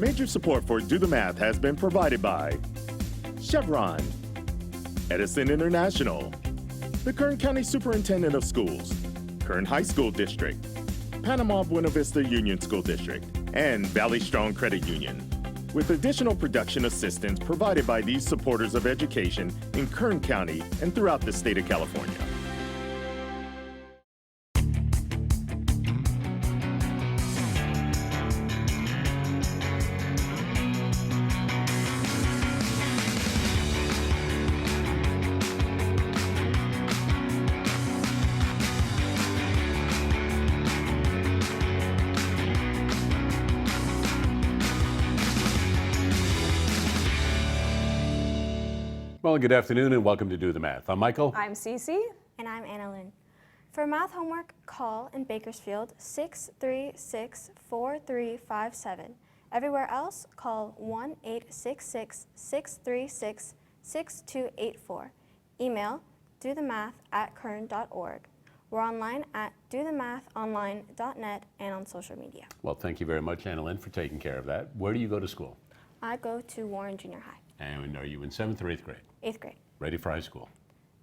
Major support for Do the Math has been provided by Chevron, Edison International, the Kern County Superintendent of Schools, Kern High School District, Panama Buena Vista Union School District, and Valley Strong Credit Union, with additional production assistance provided by these supporters of education in Kern County and throughout the state of California. Well, good afternoon and welcome to Do the Math. I'm Michael. I'm Cece. And I'm Analynn. For math homework, call in Bakersfield 636-4357. Everywhere else, call 1-866-636-6284. Email dothemath@kern.org. We're online at dothemathonline.net and on social media. Well, thank you very much, Analynn, for taking care of that. Where do you go to school? I go to Warren Junior High. And are you in 7th or 8th grade? 8th grade. Ready for high school?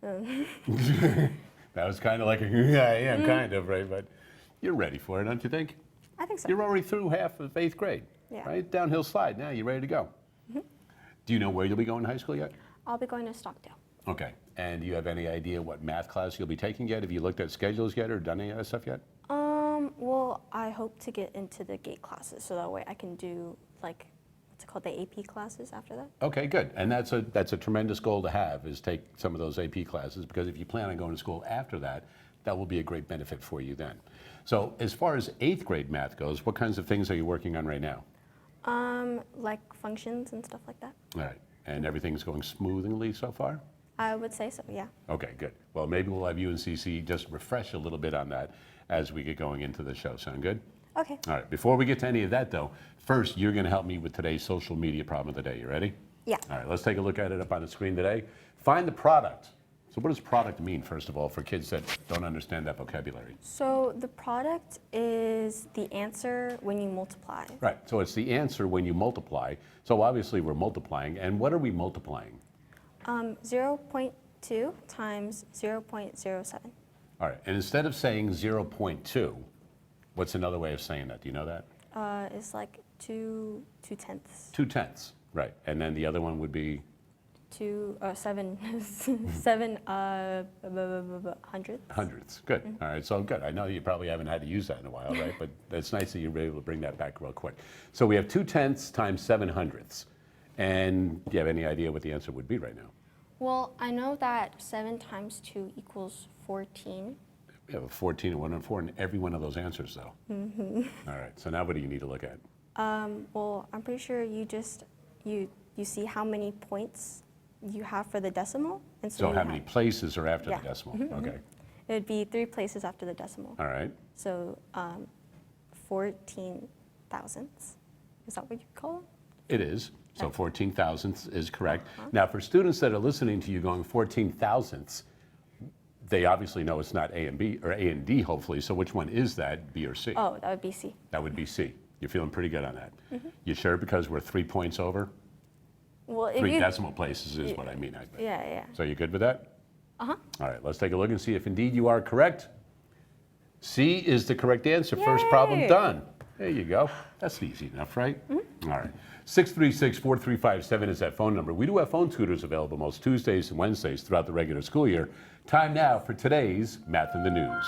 That was kind of like a, yeah, I am kind of, right? But you're ready for it, don't you think? I think so. You're already through half of 8th grade, Yeah. right? Downhill slide, now you're ready to go. Do you know where you'll be going to high school yet? I'll be going to Stockdale. Okay, and do you have any idea what math class you'll be taking yet? Have you looked at schedules yet or done any of that stuff yet? Well, I hope to get into the GATE classes so that way I can do like what's it called, the AP classes after that. Okay, good. And that's a tremendous goal to have, is take some of those AP classes, because if you plan on going to school after that, that will be a great benefit for you then. So as far as 8th grade math goes, what kinds of things are you working on right now? Like functions and stuff like that. All right, and everything's going smoothly so far? I would say so, yeah. Okay, good. Well, maybe we'll have you and Cece just refresh a little bit on that as we get going into the show. Sound good? Okay. All right, before we get to any of that though, first you're gonna help me with today's social media problem of the day. You ready? Yeah. All right, let's take a look at it up on the screen today. Find the product. So what does product mean, first of all, for kids that don't understand that vocabulary? So the product is the answer when you multiply. Right, so it's the answer when you multiply. So obviously we're multiplying, and what are we multiplying? 0.2 times 0.07. All right, and instead of saying 0.2, what's another way of saying that? Do you know that? It's like 2/10. 2/10, right. And then the other one would be? 7 hundredths. Hundredths, good. All right, so good. I know you probably haven't had to use that in a while, right? But it's nice that you were able to bring that back real quick. So we have 2/10 times 7 hundredths. And do you have any idea what the answer would be right now? Well, I know that 7 times 2 equals 14. We have a 14 and 1 and 4 in every one of those answers, though. All right, so now what do you need to look at? Well, I'm pretty sure you just, you see how many points you have for the decimal. And So you how many places are after Yeah. the decimal? Okay, It would be 3 places after the decimal. all right. So 14 thousandths. Is that what you call them? It is. So Okay. 14 thousandths is correct. Now, for students that are listening to you going 14 thousandths, they obviously know it's not A and B, or A and D, hopefully. So which one is that, B or C? Oh, that would be C. That would be C. You're feeling pretty good on that. You sure? Because we're 3 points over? Well, if 3 you, decimal places is what I mean. yeah. So you good with that? Uh-huh. All right, let's take a look and see if indeed you are correct. C is the correct answer. First problem Yay. done. There you go. That's easy enough, right? All right. 636-4357 is that phone number. We do have phone tutors available most Tuesdays and Wednesdays throughout the regular school year. Time now for today's Math in the News.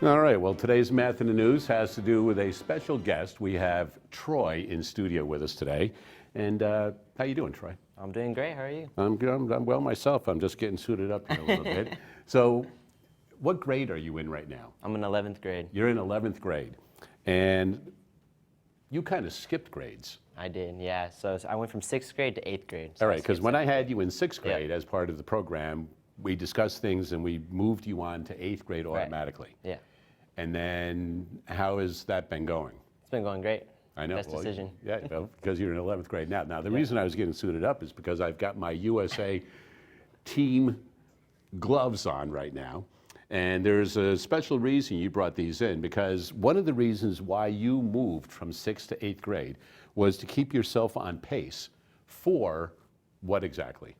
All right, well, today's Math in the News has to do with a special guest. We have Troy in studio with us today. And how you doing, Troy? I'm doing great. How are you? I'm good. I'm well myself. I'm just getting suited up here a little bit. So what grade are you in right now? I'm in 11th grade. You're in 11th grade. And you kind of skipped grades. I did, yeah. So I went from 6th grade to 8th grade. So All right, because when I had you in 6th Yeah. grade as part of the program, we discussed things and we moved you on to 8th grade Right. automatically. Yeah, And then how has that been going? it's been going great. I know. Best well, decision. Yeah, well, because you're in 11th grade now. Now, the reason I was getting suited up is because I've got my USA team gloves on right now. And there's a special reason you brought these in, because one of the reasons why you moved from 6th to 8th grade was to keep yourself on pace for what exactly?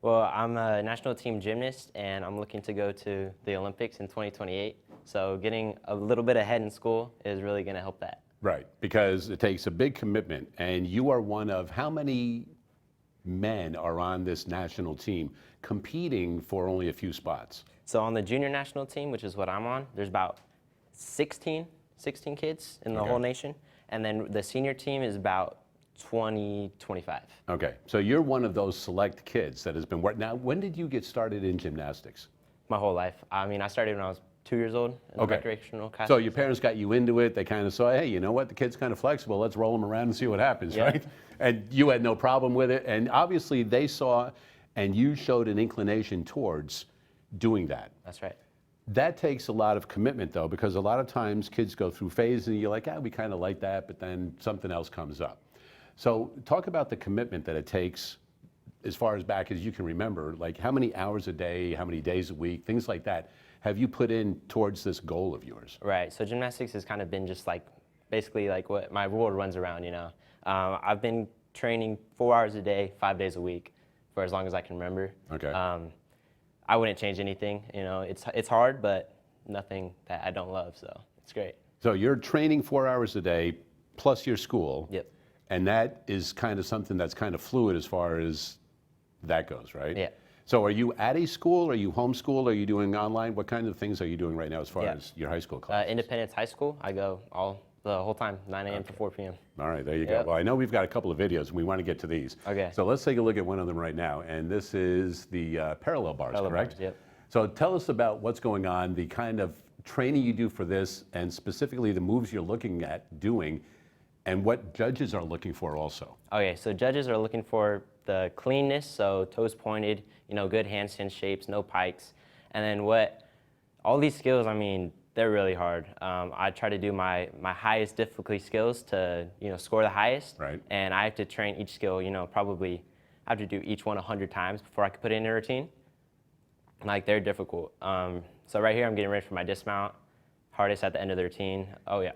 Well, I'm a national team gymnast, and I'm looking to go to the Olympics in 2028. So getting a little bit ahead in school is really going to help that. Right, because it takes a big commitment, and you are one of how many men are on this national team competing for only a few spots? So on the junior national team, which is what I'm on, there's about 16 kids in the Okay. whole nation. And then the senior team is about 20, 25. Okay, so you're one of those select kids that has been working. Now, when did you get started in gymnastics? My whole life. I mean, I started when I was 2 years old in the Okay. recreational class. So your parents got you into it. They kind of saw, hey, you know what? The kid's kind of flexible. Let's roll him around and see what happens, Yeah. right? And you had no problem with it. And obviously they saw, and you showed an inclination towards doing that. That's right. That takes a lot of commitment, though, because a lot of times kids go through phases and you're like, we kind of like that, but then something else comes up. So talk about the commitment that it takes as far as back as you can remember, like how many hours a day, how many days a week, things like that, have you put in towards this goal of yours? Right. So gymnastics has kind of been just like basically like what my world runs around, you know. I've been training 4 hours a day, 5 days a week for as long as I can remember. Okay. I wouldn't change anything, you know. It's hard, but nothing that I don't love, so it's great. So you're training 4 hours a day plus your school. Yep. And that is kind of something that's kind of fluid as far as that goes, right? Yeah. So are you at a school? Are you homeschooled? Are you doing online? What kind of things are you doing right now as far Yeah. as your high school class? Independence High School. I go the whole time, 9 a.m. to 4 p.m. All right, there you go. Yep. Well, I know we've got a couple of videos, and we want to get to these. Okay. So let's take a look at one of them right now. And this is the parallel bars, Parallel correct? bars, yep. So tell us about what's going on, the kind of training you do for this, and specifically the moves you're looking at doing, and what judges are looking for also. Okay, so judges are looking for the cleanness, so toes pointed, you know, good handstand shapes, no pikes. And then all these skills, I mean, they're really hard. I try to do my highest difficulty skills to, you know, score the highest. Right. And I have to train each skill, you know, probably I have to do each one 100 times before I can put it in a routine. Like, they're difficult. So right here, I'm getting ready for my dismount. Hardest at the end of the routine. Oh yeah,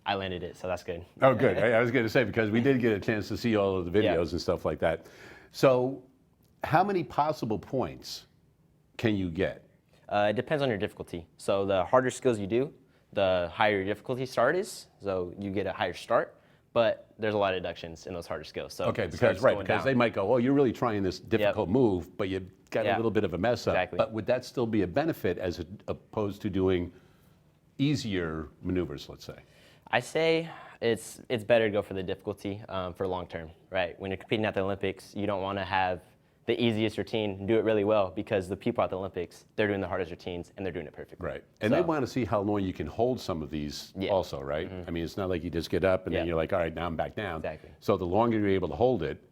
I landed it, so that's good. Oh, good. I was going to say, because we did get a chance to see all of the videos and stuff like that. So how many possible points can you get? It depends on your difficulty. So the harder skills you do, the higher your difficulty start is. So you get a higher start, but there's a lot of deductions in those harder skills. So Okay, it because starts going because down. they might go, oh, you're really trying this difficult move, but you got a Yeah. little bit of a mess up. Exactly. But would that still be a benefit as opposed to doing easier maneuvers, let's say? I say it's better to go for the difficulty for long term, right? When you're competing at the Olympics, you don't want to have the easiest routine and do it really well, because the people at the Olympics, they're doing the hardest routines and they're doing it perfectly. Right. And So- they want to see how long you can hold some of these Yeah. also, right? I mean, it's not like you just get up and then Yeah. you're like, all right, now I'm back down. Exactly. So the longer you're able to hold it,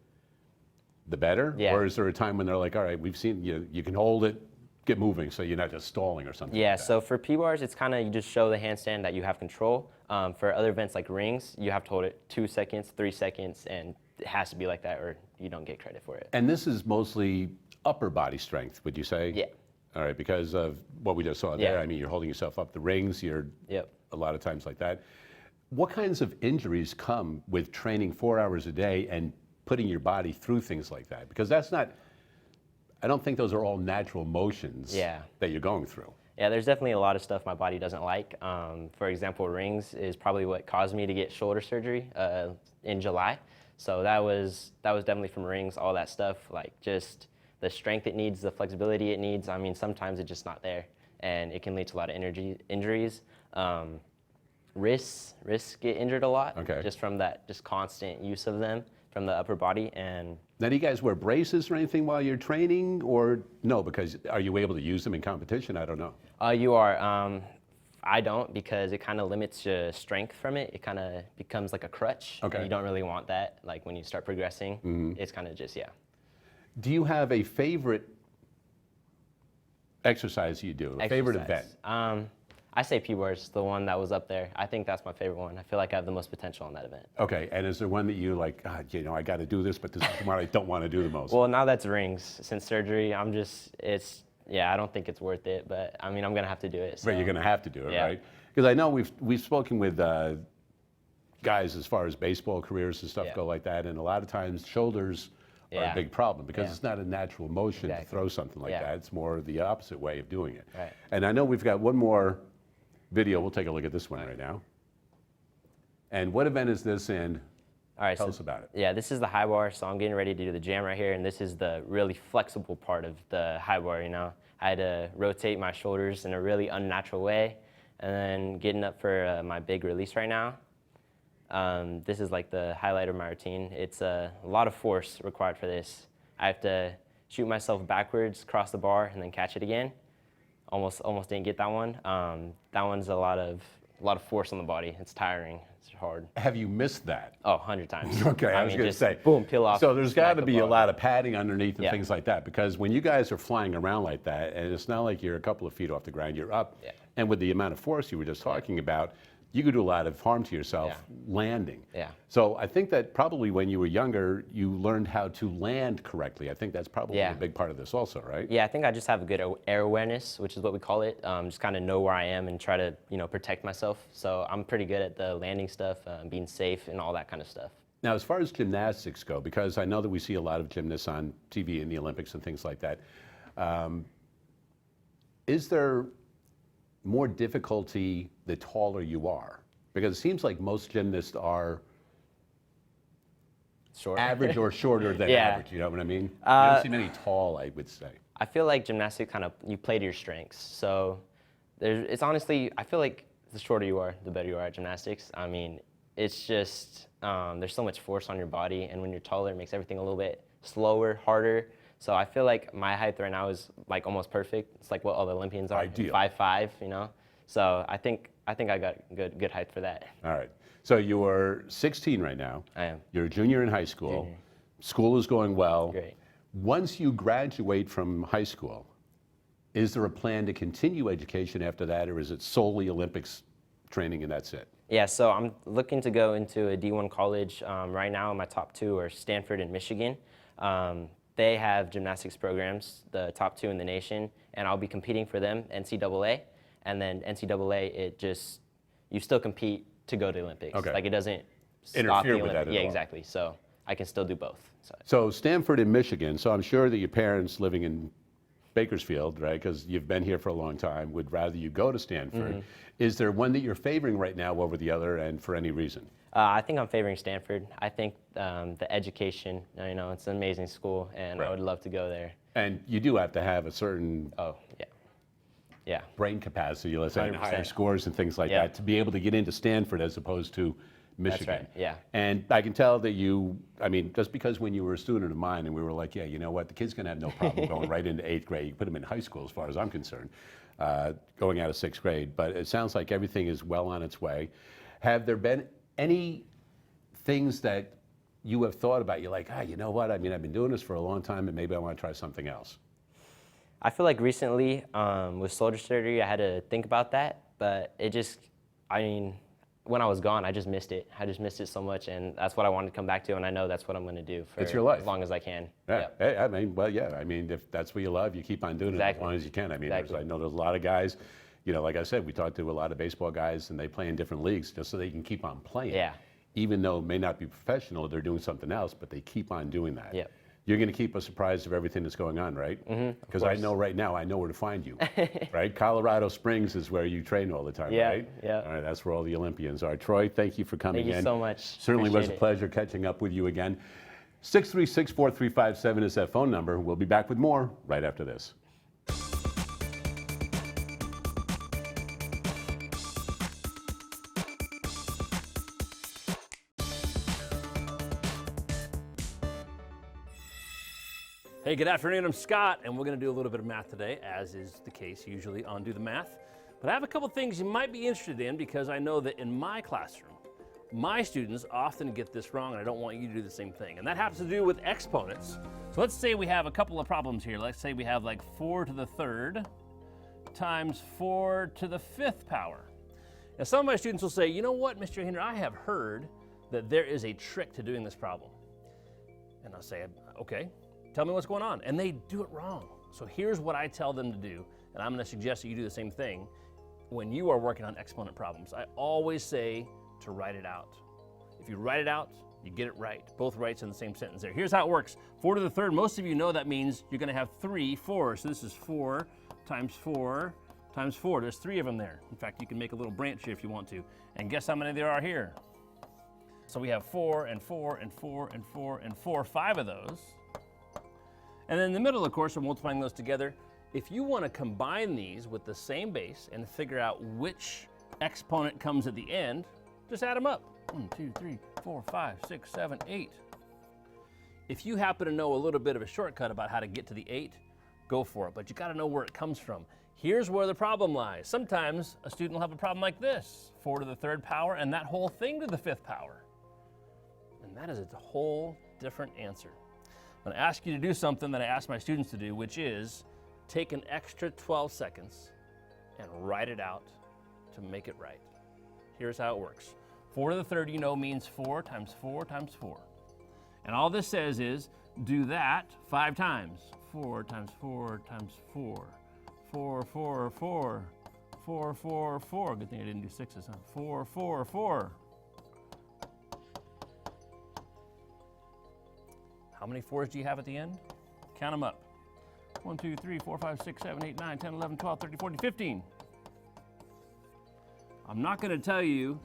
the better? Yeah. Or is there a time when they're like, all right, we've seen you can hold it, get moving, so you're not just stalling or something Yeah, like that? so for P-bars, it's kind of, you just show the handstand that you have control. For other events like rings, you have to hold it 2 seconds, 3 seconds, and it has to be like that or you don't get credit for it. And this is mostly upper body strength, would you say? Yeah. All right, because of what we just saw there. Yeah. I mean, you're holding yourself up the rings, you're Yep. a lot of times like that. What kinds of injuries come with training 4 hours a day and putting your body through things like that? Because that's not, I don't think those are all natural motions Yeah. that you're going through. Yeah, there's definitely a lot of stuff my body doesn't like. For example, rings is probably what caused me to get shoulder surgery in July. So that was definitely from rings, all that stuff, like just the strength it needs, the flexibility it needs. I mean, sometimes it's just not there, and it can lead to a lot of injuries. Wrists get injured a lot, Okay. just from that just constant use of them from the upper body. And Now, do you guys wear braces or anything while you're training, or no? Because are you able to use them in competition? I don't know. you are. I don't, because it kind of limits your strength from it. It kind of becomes like a crutch. Okay. And you don't really want that. Like when you start progressing, it's kind of just, yeah. Do you have a favorite exercise you do, a favorite event? Exercise. I say P-bars, the one that was up there. I think that's my favorite one. I feel like I have the most potential on that event. Okay, and is there one that you like, God, I got to do this, but this is the one I don't want to do the most? Well, now that's rings. Since surgery, Yeah, I don't think it's worth it, but I mean, I'm gonna have to do it. So. Right, you're going to have to do it, Yeah. right? Because I know we've spoken with guys as far as baseball careers and stuff Yeah. go like that, and a lot of times shoulders are a Yeah. big problem because Yeah. it's not a natural motion to Exactly. throw something like Yeah. that. It's more the opposite way of doing it. Right. And I know we've got one more video. We'll take a look at this one right now. And what event is this in? All right, Tell us about it. Yeah, this is the high bar, so I'm getting ready to do the jam right here, and this is the really flexible part of the high bar, you know. I had to rotate my shoulders in a really unnatural way, and then getting up for my big release right now. This is like the highlight of my routine. It's a lot of force required for this. I have to shoot myself backwards, cross the bar, and then catch it again. Almost didn't get that one. That one's a lot of force on the body. It's tiring. It's hard. Have you missed that? Oh, 100 times. Okay, I was mean, going to just say. boom, peel off. So there's got smack to the be a bar. lot of padding underneath and Yeah. things like that, because when you guys are flying around like that, and it's not like you're a couple of feet off the ground, you're up, Yeah. and with the amount of force you were just talking about, you could do a lot of harm to yourself Yeah. landing. Yeah. So I think that probably when you were younger, you learned how to land correctly. I think that's probably Yeah. a big part of this also, right? Yeah, I think I just have a good air awareness, which is what we call it. Just kind of know where I am and try to, protect myself. So I'm pretty good at the landing stuff, being safe, and all that kind of stuff. Now, as far as gymnastics go, because I know that we see a lot of gymnasts on TV in the Olympics and things like that, is there more difficulty the taller you are? Because it seems like most gymnasts are Short. average or shorter than Yeah. average, you know what I mean? I don't see many tall, I would say. I feel like gymnastics you play to your strengths. So it's honestly, I feel like the shorter you are, the better you are at gymnastics. I mean, it's just, there's so much force on your body, and when you're taller, it makes everything a little bit slower, harder. So I feel like my height right now is like almost perfect. It's like what all the Olympians are, Ideal. 5'5", So I think I got good height for that. All right. So you are 16 right now. I am. You're a junior in high school. School is going well. Great. Once you graduate from high school, is there a plan to continue education after that, or is it solely Olympics training and that's it? Yeah, so I'm looking to go into a D1 college. Right now, my top two are Stanford and Michigan. They have gymnastics programs, the top two in the nation, and I'll be competing for them, NCAA. And then NCAA, you still compete to go to the Olympics. Okay. Like, it doesn't stop Interfere the with that Olympics. at Yeah, all. exactly. So I can still do both. So Stanford and Michigan, so I'm sure that your parents living in Bakersfield, right, because you've been here for a long time, would rather you go to Stanford. Is there one that you're favoring right now over the other, and for any reason? I think I'm favoring Stanford. I think the education, it's an amazing school, and Right. I would love to go there. And you do have to have a certain Oh, yeah. Yeah. brain capacity, let's say, and higher 100%. scores and things like Yeah. that to be able to get into Stanford as opposed to Michigan. right, yeah. And I can tell that just because when you were a student of mine and we were like, yeah, you know what, the kid's going to have no problem going right into 8th grade. You put him in high school as far as I'm concerned, going out of 6th grade. But it sounds like everything is well on its way. Have there been any things that you have thought about? You're like, you know what, I've been doing this for a long time and maybe I want to try something else. I feel like recently with shoulder surgery, I had to think about that, but when I was gone, I just missed it. I just missed it so much, and that's what I wanted to come back to, and I know that's what I'm going to do for It's your life. as long as I can. Yeah. Yep. Hey, if that's what you love, you keep on doing it as Exactly. long as you can. Exactly. I know there's a lot of guys, like I said, we talked to a lot of baseball guys and they play in different leagues just so they can keep on playing. Yeah. Even though it may not be professional, they're doing something else, but they keep on doing that. Yep. You're going to keep us apprised of everything that's going on, right? Because I know right now, I know where to find you, right? Colorado Springs is where you train all the time, Yeah, right? yeah. All right, that's where all the Olympians are. Troy, thank you for coming in. Thank you so much. Certainly was a Appreciate it. pleasure catching up with you again. 636-4357 is that phone number. We'll be back with more right after this. Hey, good afternoon. I'm Scott, and we're going to do a little bit of math today, as is the case usually on Do the Math. But I have a couple things you might be interested in because I know that in my classroom, my students often get this wrong, and I don't want you to do the same thing. And that has to do with exponents. So let's say we have a couple of problems here. Let's say we have like 4 to the 3rd times 4 to the 5th power. Now, some of my students will say, you know what, Mr. Henry, I have heard that there is a trick to doing this problem. And I'll say, okay. Tell me what's going on. And they do it wrong. So here's what I tell them to do, and I'm going to suggest that you do the same thing when you are working on exponent problems. I always say to write it out. If you write it out, you get it right. Both rights in the same sentence there. Here's how it works. 4 to the third, most of you know that means you're going to have 3 4s. So this is 4 times 4 times 4. There's 3 of them there. In fact, you can make a little branch here if you want to. And guess how many there are here? So we have 4 and 4 and 4 and 4 and 4, 5 of those. And then in the middle, of course, we're multiplying those together. If you want to combine these with the same base and figure out which exponent comes at the end, just add them up. 1, 2, 3, 4, 5, 6, 7, 8. If you happen to know a little bit of a shortcut about how to get to the 8, go for it. But you got to know where it comes from. Here's where the problem lies. Sometimes a student will have a problem like this. 4 to the third power and that whole thing to the 5th power. And that is a whole different answer. I'm going to ask you to do something that I ask my students to do, which is take an extra 12 seconds and write it out to make it right. Here's how it works. 4 to the third, you know, means 4 times 4 times 4. And all this says is do that 5 times. 4 times 4 times 4. 4, 4, 4. 4, 4, 4. Good thing I didn't do 6s, huh? 4, 4, 4. How many 4s do you have at the end? Count them up. 1, 2, 3, 4, 5, 6, 7, 8, 9, 10, 11, 12, 13, 14, 15. I'm not going to tell you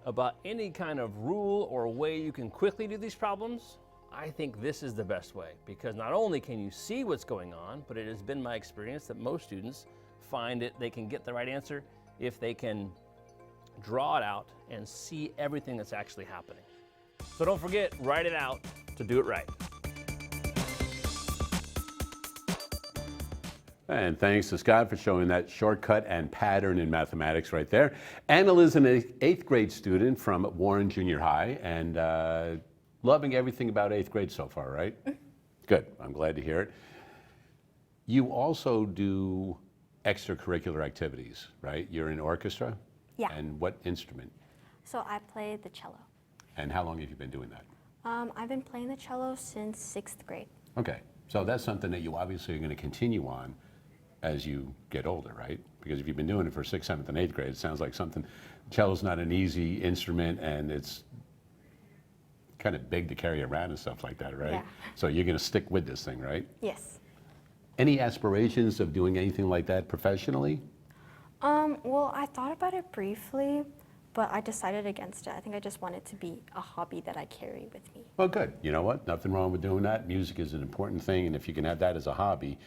about any kind of rule or way you can quickly do these problems. I think this is the best way because not only can you see what's going on, but it has been my experience that most students find it they can get the right answer if they can draw it out and see everything that's actually happening. So don't forget, write it out to do it right. And thanks to Scott for showing that shortcut and pattern in mathematics right there. Analynn is an 8th grade student from Warren Junior High and loving everything about 8th grade so far, right? Good, I'm glad to hear it. You also do extracurricular activities, right? You're in orchestra? Yeah. And what instrument? So I play the cello. And how long have you been doing that? I've been playing the cello since 6th grade. Okay, so that's something that you obviously are going to continue on as you get older, right? Because if you've been doing it for 6th, 7th, and 8th grade, it sounds like something, cello's not an easy instrument and it's kind of big to carry around and stuff like that, right? Yeah. So you're going to stick with this thing, right? Yes. Any aspirations of doing anything like that professionally? Well, I thought about it briefly, but I decided against it. I think I just want it to be a hobby that I carry with me. Well, good. You know what? Nothing wrong with doing that. Music is an important thing, and if you can have that as a hobby,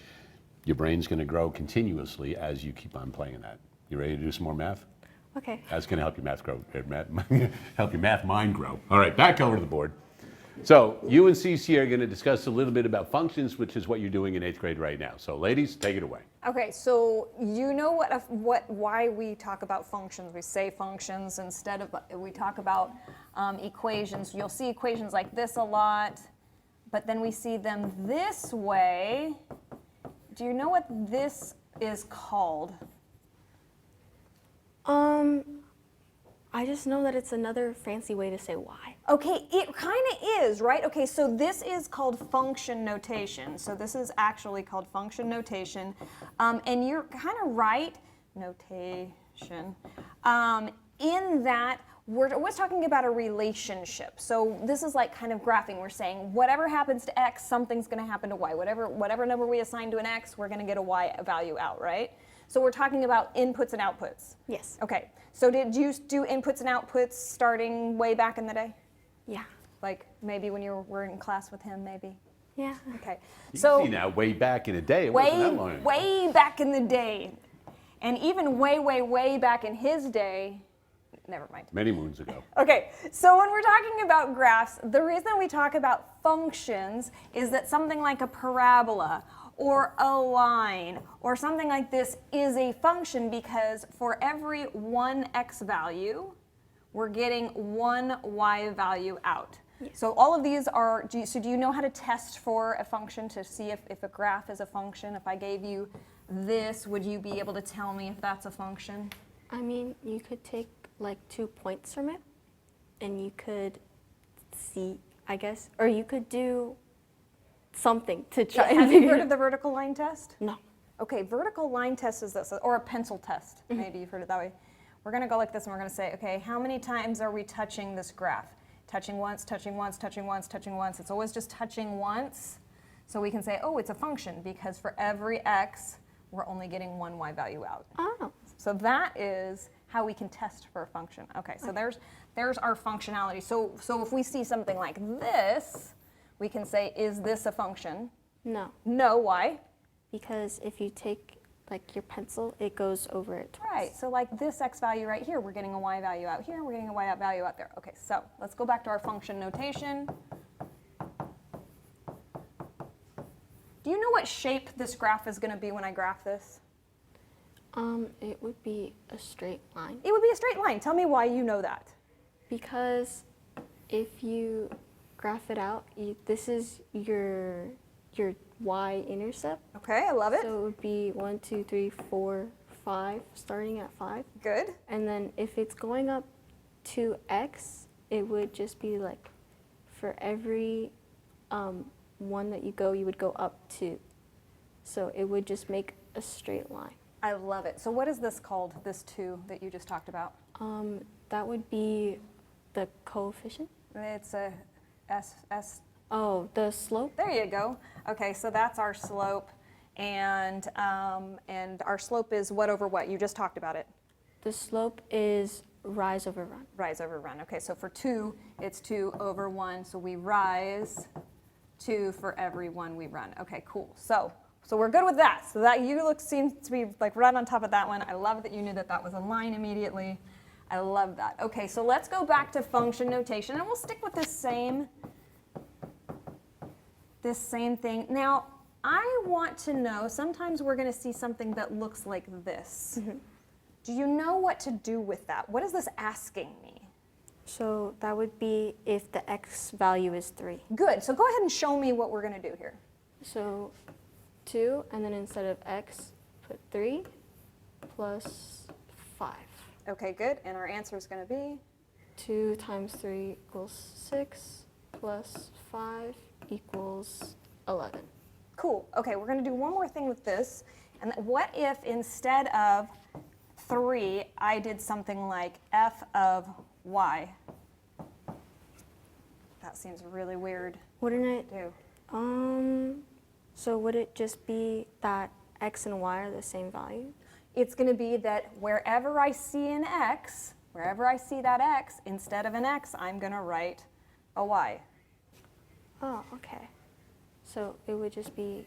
your brain's going to grow continuously as you keep on playing that. You ready to do some more math? Okay. That's going to help your math grow, help your math mind grow. All right, back over to the board. So you and Cece are going to discuss a little bit about functions, which is what you're doing in 8th grade right now. So ladies, take it away. Okay, so you know why we talk about functions. We say functions instead of, we talk about equations. You'll see equations like this a lot, but then we see them this way. Do you know what this is called? I just know that it's another fancy way to say y. Okay, it kind of is, right? Okay, so this is called function notation. So this is actually called function notation. And you're kind of right, notation, in that we're always talking about a relationship. So this is like kind of graphing. We're saying whatever happens to x, something's going to happen to y. Whatever number we assign to an x, we're going to get a y value out, right? So we're talking about inputs and outputs. Yes. Okay, so did you do inputs and outputs starting way back in the day? Yeah. Like maybe when you were in class with him, maybe? Yeah. Okay. So now, way back in the day, it wasn't that long ago. Way back in the day. And even way back in his day, never mind. Many moons ago. Okay, so when we're talking about graphs, the reason we talk about functions is that something like a parabola or a line or something like this is a function because for every one x value, we're getting one y value out. Yes. So all of these are, do you know how to test for a function to see if a graph is a function? If I gave you this, would you be able to tell me if that's a function? I mean, you could take like 2 points from it and you could see, I guess, or you could do something to try and Have you figure heard of the vertical line test? No. Okay, vertical line test is this, or a pencil test. Maybe you've heard it that way. We're going to go like this, and we're going to say, okay, how many times are we touching this graph? Touching once, touching once, touching once, touching once. It's always just touching once. So we can say, oh, it's a function, because for every x, we're only getting one y value out. Oh. So that is how we can test for a function. Okay, so there's our functionality. So if we see something like this, we can say, is this a function? No. No, why? Because if you take like your pencil, it goes over it twice. Right, so like this x value right here, we're getting a y value out here, we're getting a y value out there. Okay, so let's go back to our function notation. Do you know what shape this graph is going to be when I graph this? It would be a straight line. It would be a straight line. Tell me why you know that. Because if you graph it out, this is your y-intercept. Okay, I love it. So it would be 1, 2, 3, 4, 5, starting at 5. Good. And then if it's going up to x, it would just be like for every one that you go, you would go up 2. So it would just make a straight line. I love it. So what is this called, this 2 that you just talked about? That would be the coefficient. It's a S. Oh, the slope? There you go. Okay, so that's our slope. And our slope is what over what? You just talked about it. The slope is rise over run. Rise over run. Okay, so for 2, it's 2 over 1. So we rise 2 for every 1 we run. Okay, cool. So we're good with that. So that seems to be like right on top of that one. I love that you knew that that was a line immediately. I love that. Okay, so let's go back to function notation, and we'll stick with this same thing. Now, I want to know, sometimes we're going to see something that looks like this. Do you know what to do with that? What is this asking me? So that would be if the x value is 3. Good. So go ahead and show me what we're going to do here. So 2, and then instead of x, put 3 plus 5. Okay, good. And our answer is going to be? 2 times 3 equals 6 plus 5 equals 11. Cool. Okay, we're going to do one more thing with this. And what if instead of 3, I did something like f of y? That seems really weird. Wouldn't it? Do. So would it just be that x and y are the same value? It's going to be that wherever I see an x, wherever I see that x, instead of an x, I'm going to write a y. Oh, okay. So it would just be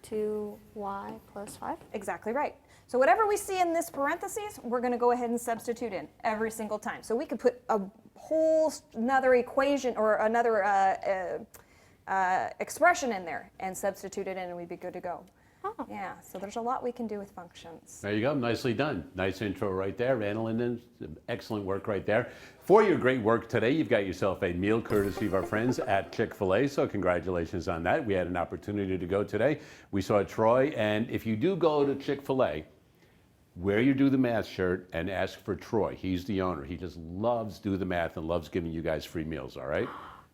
2y plus 5? Exactly right. So whatever we see in this parentheses, we're going to go ahead and substitute in every single time. So we could put a whole another equation or another expression in there and substitute it in, and we'd be good to go. Oh. Yeah, so there's a lot we can do with functions. There you go. Nicely done. Nice intro right there. Analynn, excellent work right there. For your great work today, you've got yourself a meal courtesy of our friends at Chick-fil-A, so congratulations on that. We had an opportunity to go today. We saw Troy, and if you do go to Chick-fil-A, wear your Do the Math shirt and ask for Troy. He's the owner. He just loves Do the Math and loves giving you guys free meals, all right?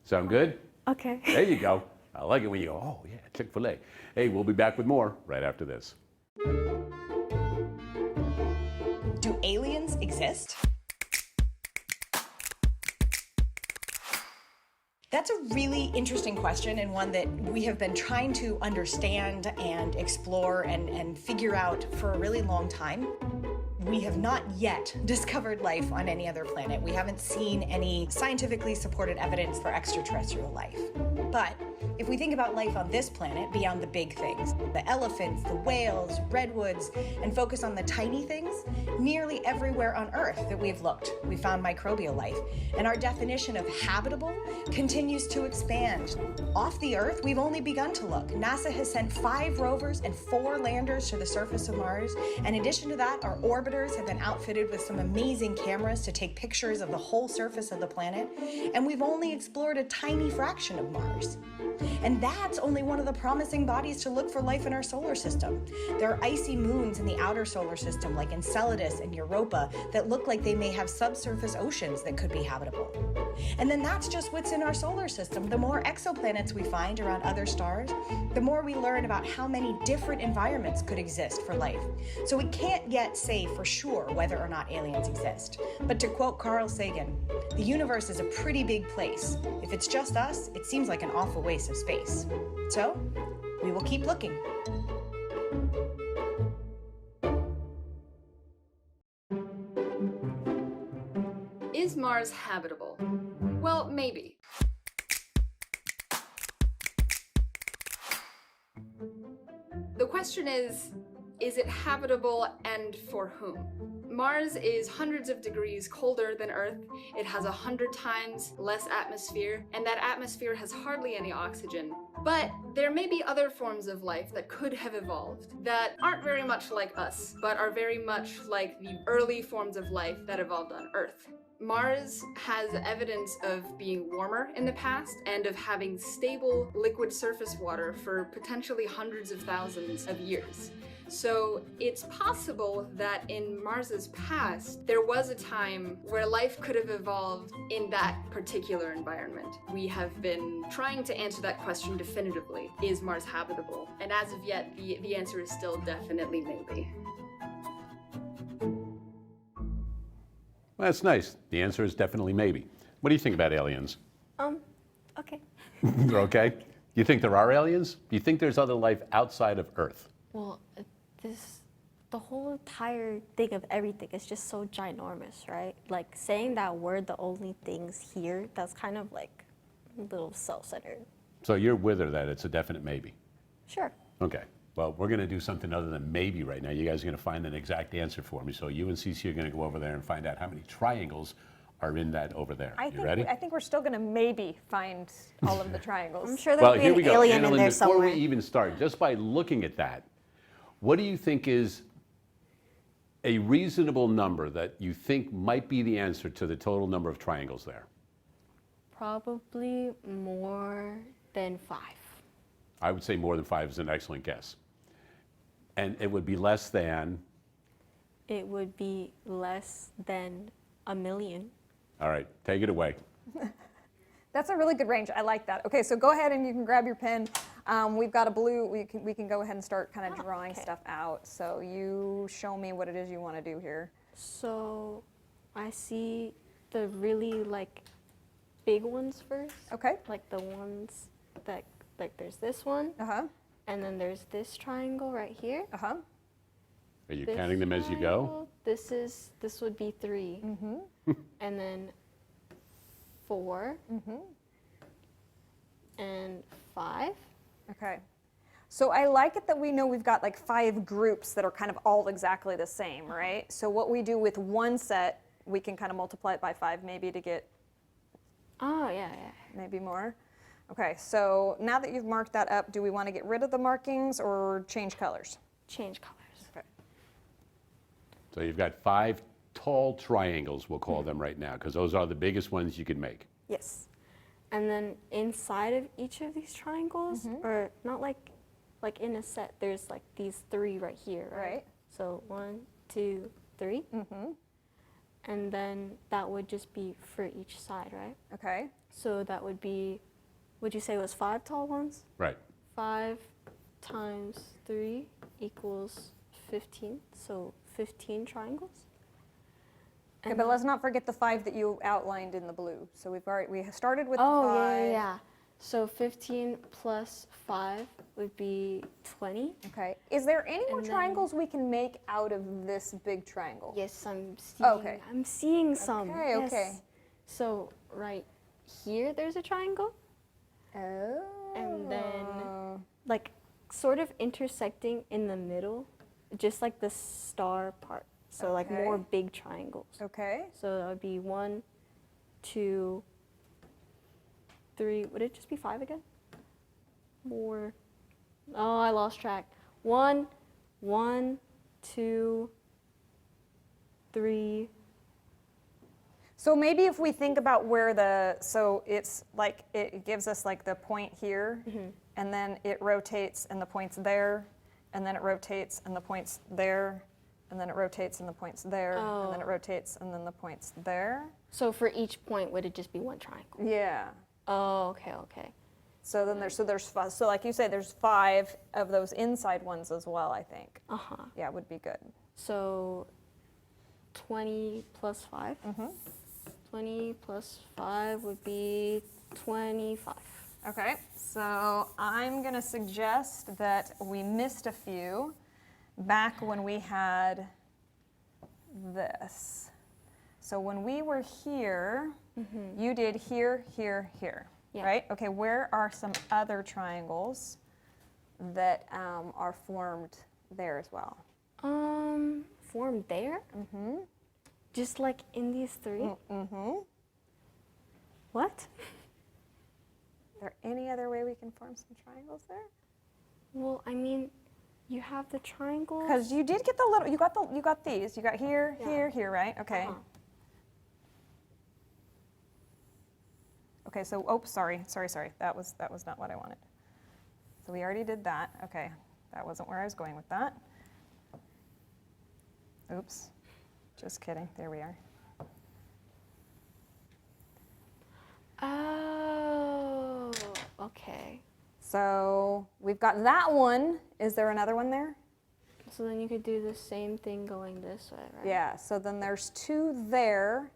Sound good? Okay. There you go. I like it when you go, oh yeah, Chick-fil-A. Hey, we'll be back with more right after this. Do aliens exist? That's a really interesting question, and one that we have been trying to understand and explore and figure out for a really long time. We have not yet discovered life on any other planet. We haven't seen any scientifically supported evidence for extraterrestrial life. But if we think about life on this planet beyond the big things, the elephants, the whales, redwoods, and focus on the tiny things, nearly everywhere on Earth that we've looked, we found microbial life. And our definition of habitable continues to expand. Off the Earth, we've only begun to look. NASA has sent 5 rovers and 4 landers to the surface of Mars. In addition to that, our orbiter orbiters have been outfitted with some amazing cameras to take pictures of the whole surface of the planet, and we've only explored a tiny fraction of Mars. And that's only one of the promising bodies to look for life in our solar system. There are icy moons in the outer solar system like Enceladus and Europa that look like they may have subsurface oceans that could be habitable. And then that's just what's in our solar system. The more exoplanets we find around other stars, the more we learn about how many different environments could exist for life. So we can't yet say for sure whether or not aliens exist. But to quote Carl Sagan, the universe is a pretty big place. If it's just us, it seems like an awful waste of space. So we will keep looking. Is Mars habitable? Well, maybe. The question is it habitable and for whom? Mars is hundreds of degrees colder than Earth. It has 100 times less atmosphere, and that atmosphere has hardly any oxygen. But there may be other forms of life that could have evolved that aren't very much like us, but are very much like the early forms of life that evolved on Earth. Mars has evidence of being warmer in the past and of having stable liquid surface water for potentially hundreds of thousands of years. So it's possible that in Mars's past, there was a time where life could have evolved in that particular environment. We have been trying to answer that question definitively. Is Mars habitable? And as of yet, the answer is still definitely maybe. Well, that's nice. The answer is definitely maybe. What do you think about aliens? Okay. They're okay? Do you think there are aliens? Do you think there's other life outside of Earth? Well, the whole entire thing of everything is just so ginormous, right? Like saying that we're the only things here, that's kind of like a little self-centered. So you're with her that it's a definite maybe? Sure. Okay. Well, we're going to do something other than maybe right now. You guys are going to find an exact answer for me. So you and Cece are going to go over there and find out how many triangles are in that over there. You ready? I think we're still going to maybe find all of the triangles. I'm sure Well, there'll here be we an go. alien in Analynn, there before somewhere. we even start, just by looking at that, what do you think is a reasonable number that you think might be the answer to the total number of triangles there? Probably more than 5. I would say more than 5 is an excellent guess. And it would be less than? It would be less than 1 million. All right, take it away. That's a really good range. I like that. Okay, so go ahead and you can grab your pen. We've got a blue. We can go ahead and start kind of drawing stuff out. So you show me what it is you want to do here. So I see the really like big ones first. Okay. Like the ones that, like there's this one. Uh-huh. And then there's this triangle right here. Uh-huh. Are you This counting them as you go? triangle, this would be 3. Mm-hmm. And then 4. Mm-hmm. And 5. Okay. So I like it that we know we've got like 5 groups that are kind of all exactly the same, right? So what we do with one set, we can kind of multiply it by 5 maybe to get Oh, yeah. maybe more. Okay, so now that you've marked that up, do we want to get rid of the markings or change colors? Change colors. Okay. So you've got 5 tall triangles, we'll call them right now, because those are the biggest ones you can make. Yes. And then inside of each of these triangles, or not like in a set, there's like these 3 right here, right? Right. So 1, 2, 3. Mm-hmm. And then that would just be for each side, right? Okay. So that would be, would you say it was 5 tall ones? Right. 5 times 3 equals 15, so 15 triangles. Okay, And but let's not forget the 5 that you outlined in the blue. So we started with oh, the 5. yeah. So 15 plus 5 would be 20. Okay. Is there any more And then- triangles we can make out of this big triangle? Yes, I'm seeing. Okay. I'm seeing some. Okay, yes. okay. So right here, there's a triangle, Oh. and then like sort of intersecting in the middle, just like the star part. So like more Okay. big triangles. Okay. So that would be 1, 2, 3. Would it just be 5 again? 4. Oh, I lost track. 1, 2, 3. So maybe if we think about where so it's like, it gives us like the point here, and then it rotates and the point's there, and then it rotates and the point's there, and then it rotates and the point's there, and then it rotates and then the point's there. So for each point, would it just be one triangle? Yeah. Oh, okay. So then so like you say, there's 5 of those inside ones as well, I think. Yeah, would be good. So 20 plus 5? 20 plus 5 would be 25. Okay, so I'm going to suggest that we missed a few back when we had this. So when we were here, you did here, here, here, right? Okay, where are some other triangles that are formed there as well? Formed there? Just like in these 3? What? Is there any other way we can form some triangles there? Well, I mean, you have the triangle. Because you did get the little, you got these. You got here, here, here, right? Okay. Okay, so, oh, sorry. That was not what I wanted. So we already did that. Okay, that wasn't where I was going with that. Oops, just kidding. There we are. Oh, okay. So we've got that one. Is there another one there? So then you could do the same thing going this way, right? Yeah, so then there's 2 there.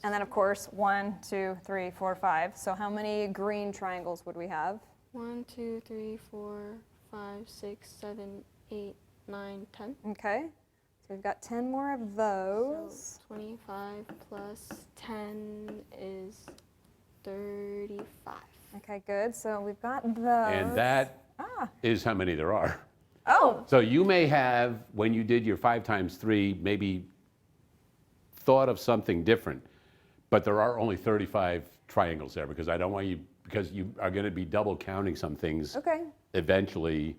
And then, of course, 1, 2, 3, 4, 5. So how many green triangles would we have? 1, 2, 3, 4, 5, 6, 7, 8, 9, 10. Okay. So we've got 10 more of those. So 25 plus 10 is 35. Okay, good. So we've got those. And that is how many there are. Oh. So you may have, when you did your 5 times 3, maybe thought of something different, but there are only 35 triangles there because I don't want you, because you are going to be double counting some things eventually,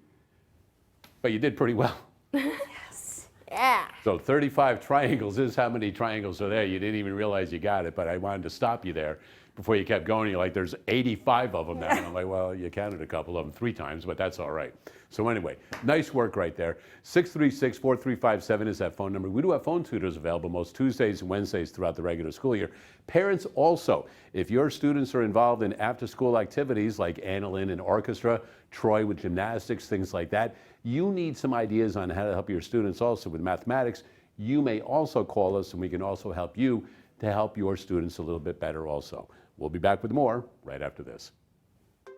but you did pretty well. Yes. Yeah. So 35 triangles is how many triangles are there. You didn't even realize you got it, but I wanted to stop you there before you kept going. You're like, there's 85 of them now. And I'm like, well, you counted a couple of them 3 times, but that's all right. So anyway, nice work right there. 636-4357 is that phone number. We do have phone tutors available most Tuesdays and Wednesdays throughout the regular school year. Parents also, if your students are involved in after-school activities like Analynn and orchestra, Troy with gymnastics, things like that, you need some ideas on how to help your students also with mathematics. You may also call us and we can also help you to help your students a little bit better also. We'll be back with more right after this.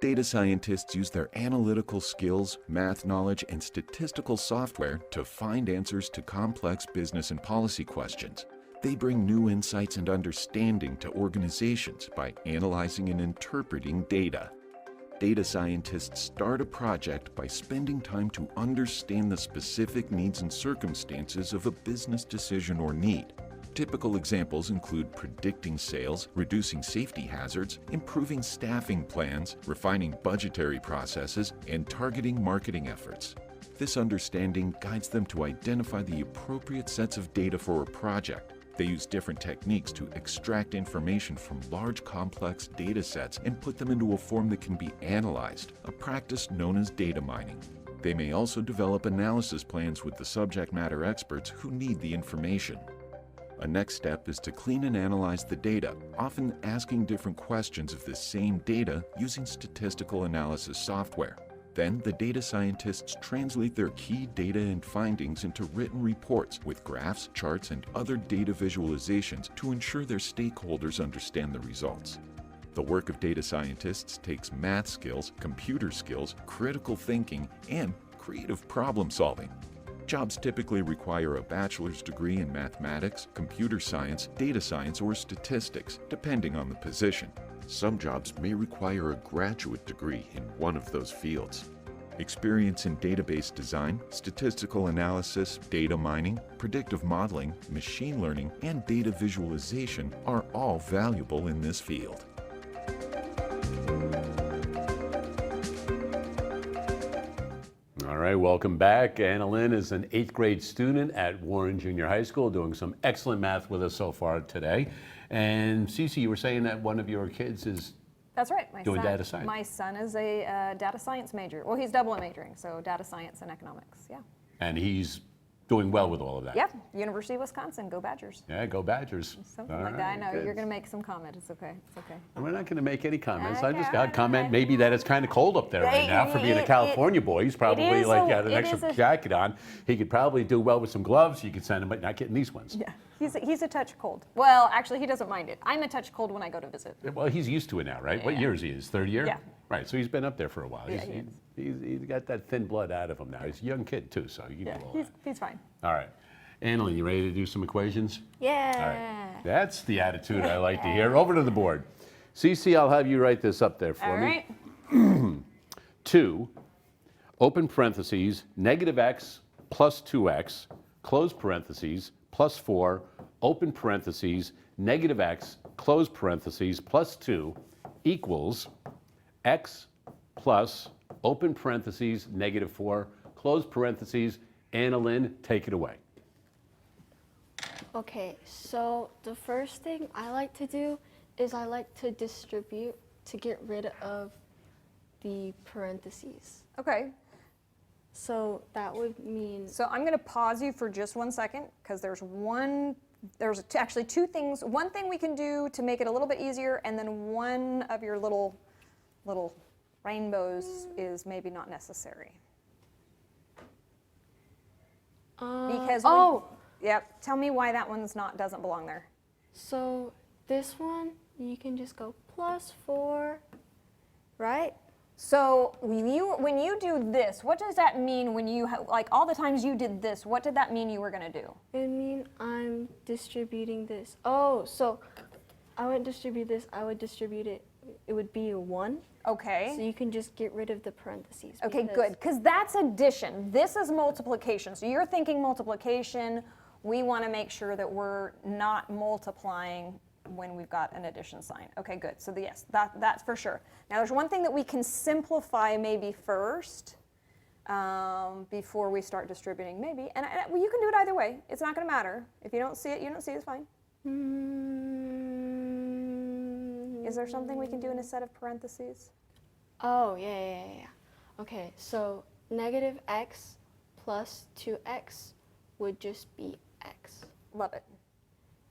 Data scientists use their analytical skills, math knowledge, and statistical software to find answers to complex business and policy questions. They bring new insights and understanding to organizations by analyzing and interpreting data. Data scientists start a project by spending time to understand the specific needs and circumstances of a business decision or need. Typical examples include predicting sales, reducing safety hazards, improving staffing plans, refining budgetary processes, and targeting marketing efforts. This understanding guides them to identify the appropriate sets of data for a project. They use different techniques to extract information from large, complex data sets and put them into a form that can be analyzed, a practice known as data mining. They may also develop analysis plans with the subject matter experts who need the information. A next step is to clean and analyze the data, often asking different questions of the same data using statistical analysis software. Then the data scientists translate their key data and findings into written reports with graphs, charts, and other data visualizations to ensure their stakeholders understand the results. The work of data scientists takes math skills, computer skills, critical thinking, and creative problem solving. Jobs typically require a bachelor's degree in mathematics, computer science, data science, or statistics, depending on the position. Some jobs may require a graduate degree in one of those fields. Experience in database design, statistical analysis, data mining, predictive modeling, machine learning, and data visualization are all valuable in this field. All right, welcome back. Analynn is an 8th grade student at Warren Junior High School doing some excellent math with us so far today. And Cece, you were saying that one of your kids is That's right. doing data science. My son is a data science major. Well, he's double majoring, so data science and economics, yeah. And he's doing well with all of that. Yeah, University of Wisconsin, go Badgers. Yeah, go Badgers. Something All like that. I right, know, good. you're going to make some comment. It's okay. It's okay. We're not going to make any comments. I Okay, just got a all right, comment okay. maybe that it's kind of cold up there right now for being a California boy. He's probably is like a- got an it extra is a- jacket on. He could probably do well with some gloves. You could send him, but not getting these ones. Yeah, he's a touch cold. Well, actually, he doesn't mind it. I'm a touch cold when I go to visit. Well, he's used to it now, right? What Yeah. year is he? His 3rd year? Yeah. Right, so he's been up there for a while. Yeah, he He's got that thin blood out of him now. He's a young kid, too, so you Yeah, can do all he's fine. that. All right. Annalyn, you ready to do some equations? Yeah. All right. That's the attitude I like to hear. Over to the board. Cece, I'll have you write this up there for All me. right. 2, open parentheses, negative x plus 2x, close parentheses, plus 4, open parentheses, negative x, close parentheses, plus 2, equals x plus, open parentheses, negative 4, close parentheses. Annalyn, take it away. Okay, so the first thing I like to do is I like to distribute to get rid of the parentheses. Okay. So that would mean, So I'm going to pause you for just 1 second because there's actually 2 things. One thing we can do to make it a little bit easier, and then one of your little rainbows is maybe not necessary. Because yep. Tell me why that one's doesn't belong there. so this one, you can just go plus 4, right? So when you do this, what does that mean when you like all the times you did this? What did that mean you were going to do? It mean I'm distributing this. Oh, so I would distribute this, I would distribute it. It would be a 1. So Okay. you can just get rid of the parentheses. Okay, because- good. Because that's addition. This is multiplication. So you're thinking multiplication. We want to make sure that we're not multiplying when we've got an addition sign. Okay, good. So yes, that's for sure. Now there's one thing that we can simplify maybe first before we start distributing maybe. And well, you can do it either way. It's not going to matter. If you don't see it, you don't see it, it's fine. Is there something we can do in a set of parentheses? Oh, yeah. Okay, so negative x plus 2x would just be x. Love it.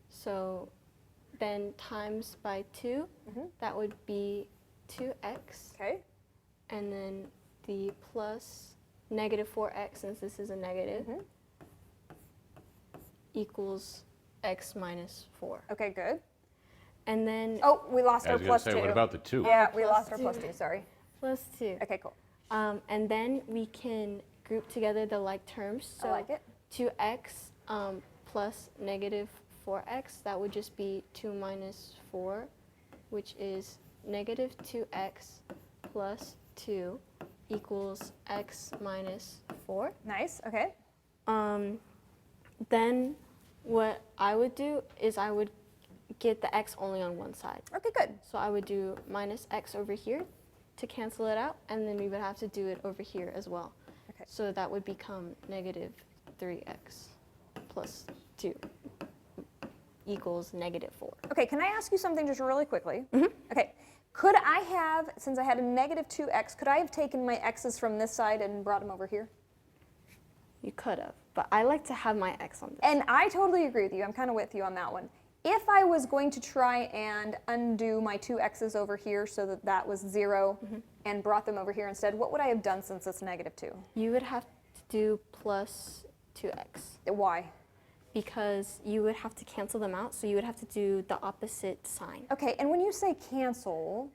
So then times by 2, that would be 2x. Okay. And then the plus negative 4x, since this is a negative, equals x minus 4. Okay, good. And then Oh, we lost I our was going plus to say, 2. what about the 2? Yeah, we Plus lost our 2. plus 2, sorry. plus 2. Okay, cool. And then we can group together the like terms. So I like it. 2x plus negative 4x, that would just be 2 minus 4, which is negative 2x plus 2 equals x minus 4. Nice, okay. Then what I would do is I would get the x only on one side. Okay, good. So I would do minus x over here to cancel it out, and then we would have to do it over here as well. Okay. So that would become negative 3x plus 2 equals negative 4. Okay, can I ask you something just really quickly? Okay, could I have, since I had a negative 2x, could I have taken my x's from this side and brought them over here? You could have, but I like to have my x on this. And I totally agree with you. I'm kind of with you on that one. If I was going to try and undo my 2 x's over here so that that was 0 and brought them over here instead, what would I have done since it's negative 2? You would have to do plus 2x Why? because you would have to cancel them out, so you would have to do the opposite sign. Okay, and when you say cancel,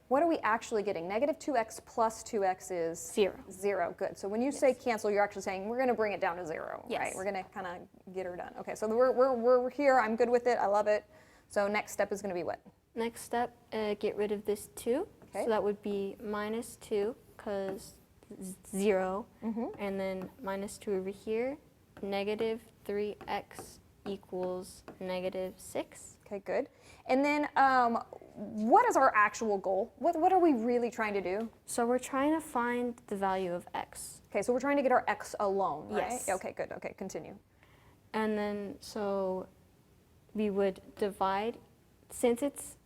what are we actually getting? Negative 2x plus 2x is? 0. 0, good. So when you say cancel, you're actually saying we're going to bring it down to 0, Yes. right? We're going to kind of get her done. Okay, so we're here. I'm good with it. I love it. So next step is going to be what? Next step, get rid of this 2. Okay. So that would be minus 2 because 0, and then minus 2 over here, negative 3x equals -6. Okay, good. And then what is our actual goal? What are we really trying to do? So we're trying to find the value of x. Okay, so we're trying to get our x alone, right? Yes. Okay, good. Okay, continue. And then, so we would divide, since it's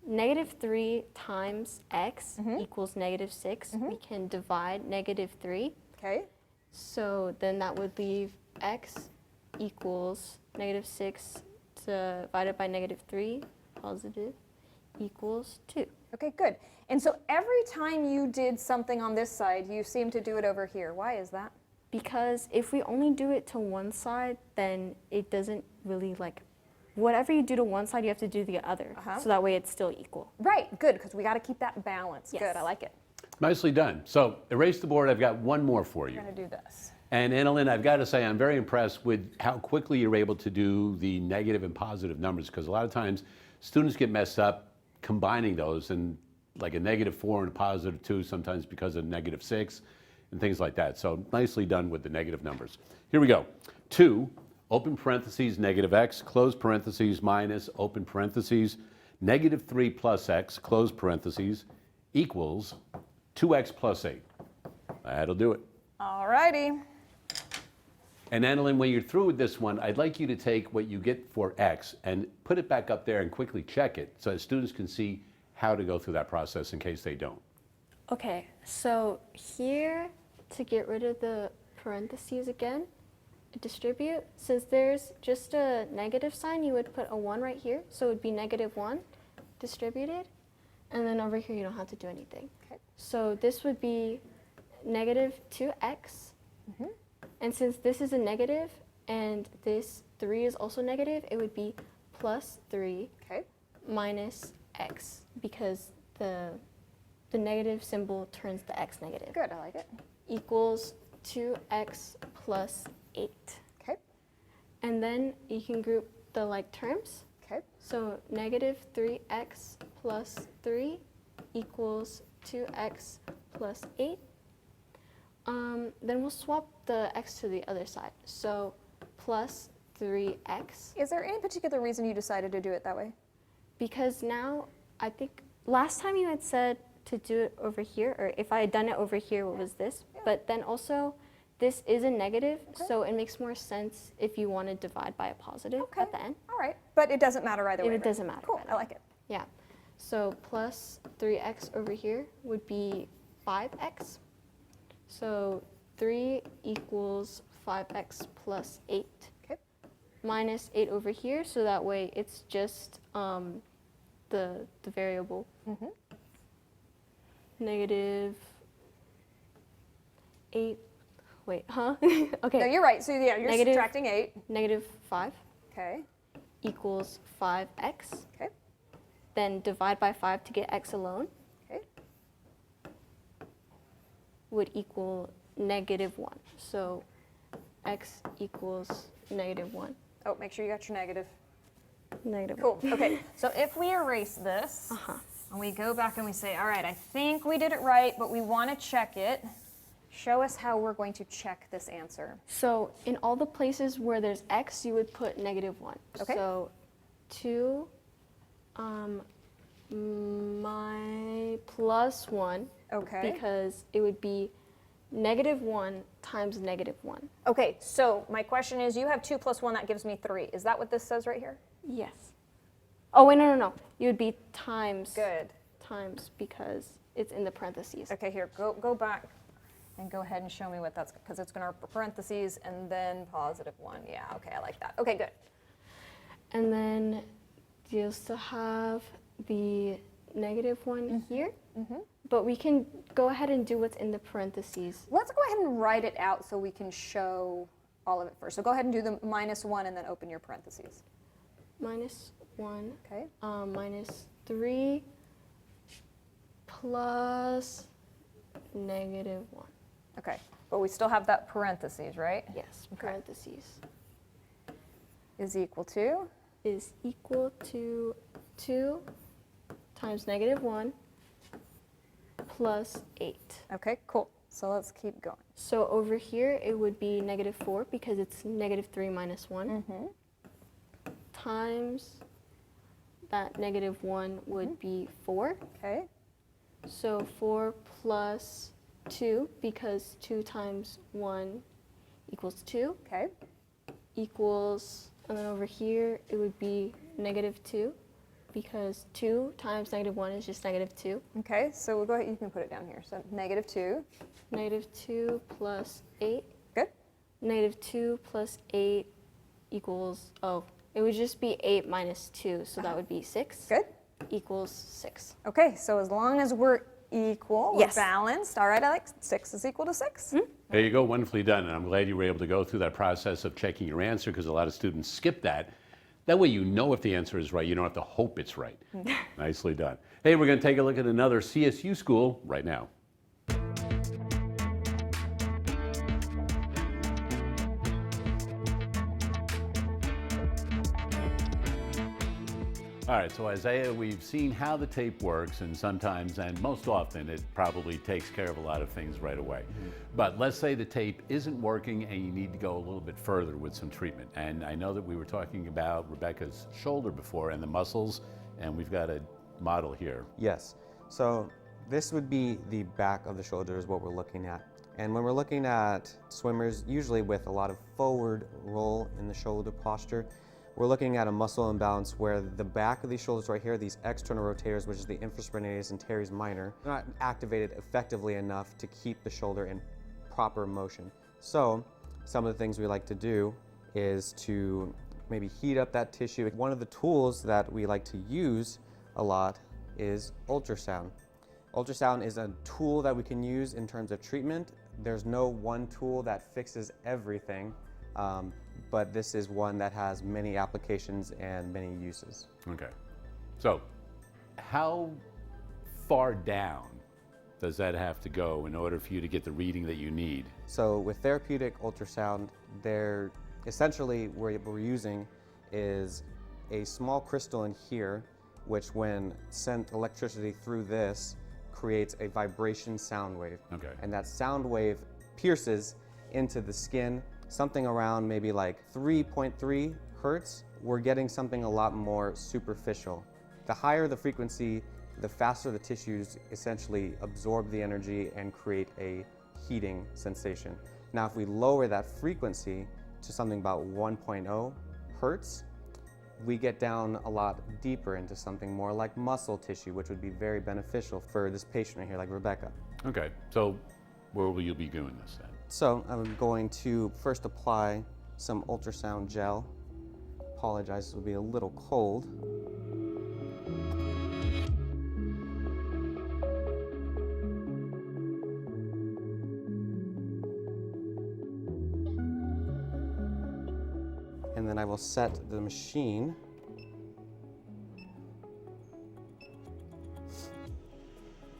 -3 times x equals -6, we can divide -3. Okay. So then that would leave x equals -6 divided by -3, positive, equals 2. Okay, good. And so every time you did something on this side, you seem to do it over here. Why is that? Because if we only do it to one side, then it doesn't really whatever you do to one side, you have to do the other. So that way it's still equal. Right, good, because we got to keep that balance. Yes. Good, I like it. Nicely done. So erase the board. I've got one more for you. We're going to do this. And Analynn, I've got to say, I'm very impressed with how quickly you're able to do the negative and positive numbers, because a lot of times students get messed up combining those, and like a -4 and a +2, sometimes because of -6 and things like that. So nicely done with the negative numbers. Here we go. 2, open parentheses, -x, close parentheses, minus, open parentheses, -3 plus x, close parentheses, equals 2x plus 8. That'll do it. All righty. And Analynn, when you're through with this one, I'd like you to take what you get for x and put it back up there and quickly check it so that students can see how to go through that process in case they don't. Okay, so here, to get rid of the parentheses again, distribute, since there's just a negative sign, you would put a 1 right here, so it would be -1 distributed, and then over here you don't have to do anything. Okay. So this would be -2x, and since this is a negative and this 3 is also negative, it would be +3 Okay. minus x, because the negative symbol turns the x negative. Good, I like it. Equals 2x plus 8. Okay. And then you can group the like terms. Okay. So -3x plus 3 equals 2x plus 8. Then we'll swap the x to the other side. So plus 3x. Is there any particular reason you decided to do it that way? Because now, I think last time you had said to do it over here, or if I had done it over here, what was this? But then also, this is a negative, so it makes more sense if you want to divide by a positive at the end. All right, but it doesn't matter either way. It doesn't matter. Cool, I like it. Yeah. So plus 3x over here would be 5x. So 3 equals 5x plus 8. Okay. Minus 8 over here, so that way it's just the variable. -8. Wait, huh? Okay. No, you're right. So yeah, you're Negative- subtracting 8. -5 Okay. equals 5x. Okay. Then divide by 5 to get x alone Okay. would equal -1. So x equals -1. Oh, make sure you got your negative. -1. Cool. Okay. So if we erase this, and we go back and we say, all right, I think we did it right, but we want to check it. Show us how we're going to check this answer. So in all the places where there's x, you would put -1. Okay. So 2 my plus 1. Okay. Because it would be -1 times -1. Okay, so my question is, you have 2 plus 1, that gives me 3. Is that what this says right here? Yes. Oh, wait, no. It would be times. Good. Times, because it's in the parentheses. Okay, here, go back and go ahead and show me what that's, because it's going to parentheses and then +1. Yeah, okay, I like that. Okay, good. And then you still have the -1 here. But we can go ahead and do what's in the parentheses. Let's go ahead and write it out so we can show all of it first. So go ahead and do the -1 and then open your parentheses. -1. Okay. -3 plus -1. Okay, but we still have that parentheses, right? Yes, parentheses. Is equal to? Is equal to 2 times -1 plus 8. Okay, cool. So let's keep going. So over here, it would be -4 because it's -3 minus 1. times that -1 would be 4. Okay. So 4 plus 2, because 2 times 1 equals 2, Okay. equals, and then over here it would be -2, because 2 times -1 is just -2. Okay, so we'll go ahead, you can put it down here. So -2. -2 plus 8. Good. -2 plus 8 equals, oh, it would just be 8 minus 2, so that would be 6. Good. Equals 6. Okay, so as long as we're equal, Yes. we're balanced. All right, Alex, 6 is equal to 6. There you go, wonderfully done. And I'm glad you were able to go through that process of checking your answer, because a lot of students skip that. That way you know if the answer is right. You don't have to hope it's right. Nicely done. Hey, we're going to take a look at another CSU school right now. All right, so Isaiah, we've seen how the tape works, and sometimes, and most often, it probably takes care of a lot of things right away. But let's say the tape isn't working and you need to go a little bit further with some treatment. And I know that we were talking about Rebecca's shoulder before and the muscles, and we've got a model here. Yes. So this would be the back of the shoulder is what we're looking at. And when we're looking at swimmers, usually with a lot of forward roll in the shoulder posture, we're looking at a muscle imbalance where the back of these shoulders right here, these external rotators, which is the infraspinatus and teres minor, are not activated effectively enough to keep the shoulder in proper motion. So some of the things we like to do is to maybe heat up that tissue. One of the tools that we like to use a lot is ultrasound. Ultrasound is a tool that we can use in terms of treatment. There's no one tool that fixes everything. But this is one that has many applications and many uses. Okay. So how far down does that have to go in order for you to get the reading that you need? So with therapeutic ultrasound, they're essentially what we're using is a small crystal in here, which when sent electricity through this, creates a vibration sound wave. Okay. And that sound wave pierces into the skin, something around maybe like 3.3 hertz. We're getting something a lot more superficial. The higher the frequency, the faster the tissues essentially absorb the energy and create a heating sensation. Now, if we lower that frequency to something about 1.0 hertz, we get down a lot deeper into something more like muscle tissue, which would be very beneficial for this patient right here, like Rebecca. Okay, so where will you be doing this then? So I'm going to first apply some ultrasound gel. Apologize, this will be a little cold. And then I will set the machine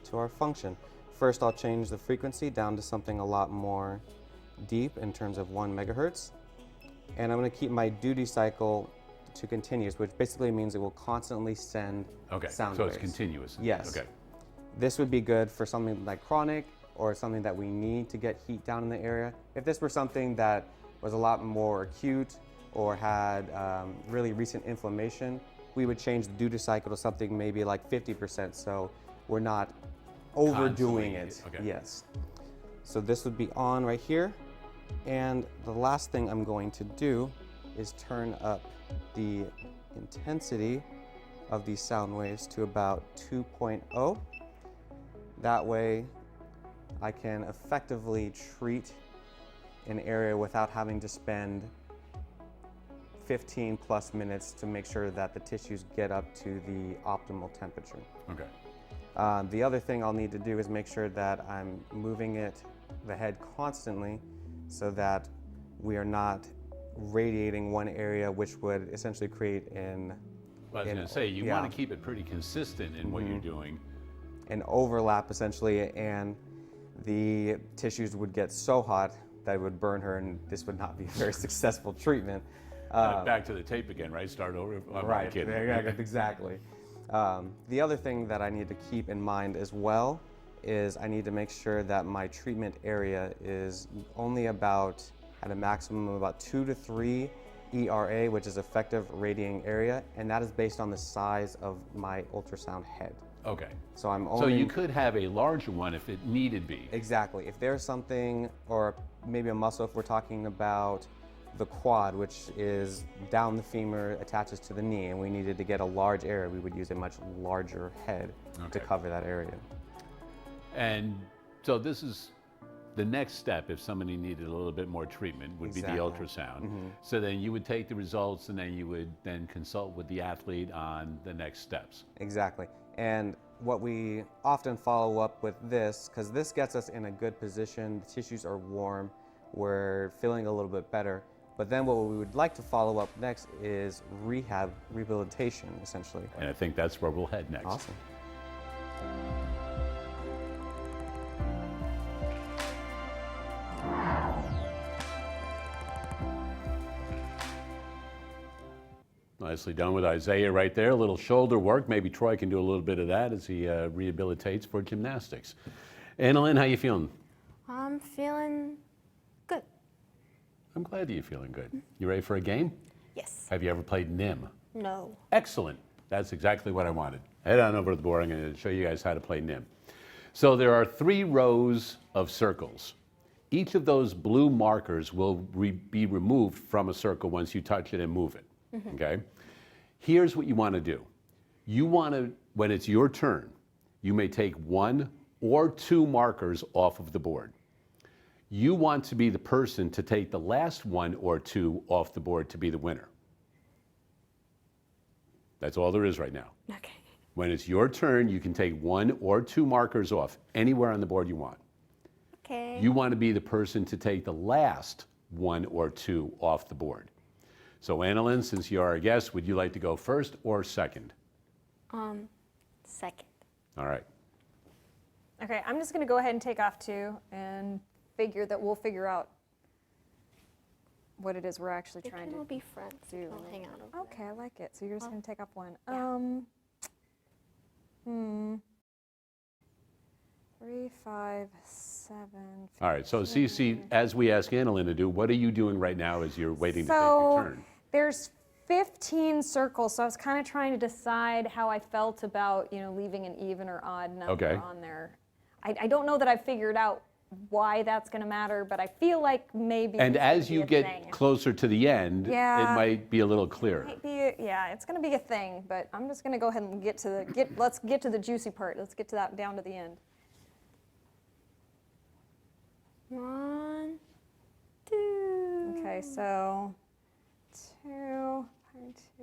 to our function. First, I'll change the frequency down to something a lot more deep in terms of 1 megahertz. And I'm going to keep my duty cycle to continuous, which basically means it will constantly send sound so waves. it's continuous. Yes. Okay. This would be good for something like chronic or something that we need to get heat down in the area. If this were something that was a lot more acute or had really recent inflammation, we would change the duty cycle to something maybe like 50%, so we're not overdoing it. Okay. Yes. So this would be on right here. And the last thing I'm going to do is turn up the intensity of these sound waves to about 2.0. That way I can effectively treat an area without having to spend 15 plus minutes to make sure that the tissues get up to the optimal temperature. Okay. The other thing I'll need to do is make sure that I'm moving the head constantly so that we are not radiating one area, which would essentially create Well, I was going to say, you want to keep it pretty consistent in what you're doing. an overlap essentially, and the tissues would get so hot that it would burn her, and this would not be a very successful treatment. Back to the tape again, right? Start over. I'm Right, kidding. exactly. The other thing that I need to keep in mind as well is I need to make sure that my treatment area is only about, at a maximum of about 2 to 3 ERA, which is effective radiating area, and that is based on the size of my ultrasound head. Okay. So I'm So only... you could have a larger one if it needed be. Exactly. If there's something, or maybe a muscle, if we're talking about the quad, which is down the femur, attaches to the knee, and we needed to get a large area, we would use a much larger head to cover that area. And so this is the next step if somebody needed a little bit more treatment would be the ultrasound. So then you would take the results and then you would then consult with the athlete on the next steps. Exactly. And what we often follow up with this, because this gets us in a good position, the tissues are warm, we're feeling a little bit better. But then what we would like to follow up next is rehabilitation, essentially. And I think that's where we'll head next. Awesome. Nicely done with Isaiah right there. A little shoulder work. Maybe Troy can do a little bit of that as he rehabilitates for gymnastics. Analynn, how you feeling? I'm feeling good. I'm glad that you're feeling good. You ready for a game? Yes. Have you ever played NIM? No. Excellent. That's exactly what I wanted. Head on over to the board. I'm going to show you guys how to play NIM. So there are 3 rows of circles. Each of those blue markers will be removed from a circle once you touch it and move it. Okay? Here's what you want to do. You want to, when it's your turn, you may take 1 or 2 markers off of the board. You want to be the person to take the last 1 or 2 off the board to be the winner. That's all there is right now. Okay. When it's your turn, you can take 1 or 2 markers off anywhere on the board you want. Okay. You want to be the person to take the last 1 or 2 off the board. So Analynn, since you are our guest, would you like to go first or second? Second. All right. Okay, I'm just going to go ahead and take off 2 and figure that we'll figure out what it is we're actually trying to We'll be friends. do. We'll hang out over Okay, I like it. So you're just going to take off 1. Yeah. 3, 5, 7. All right. So Cece, as we ask Analynn to do, what are you doing right now as you're waiting to take So your turn? there's 15 circles, so I was kind of trying to decide how I felt about, leaving an even or odd number on there. I don't know that I've figured out why that's going to matter, but I feel like maybe. And it's as gonna you be a get thing. closer to the end, it Yeah. might be a little clearer. It's going to be a thing, but I'm just going to go ahead and let's get to the juicy part. Let's get to that down to the end. 1, 2. Okay, so 2,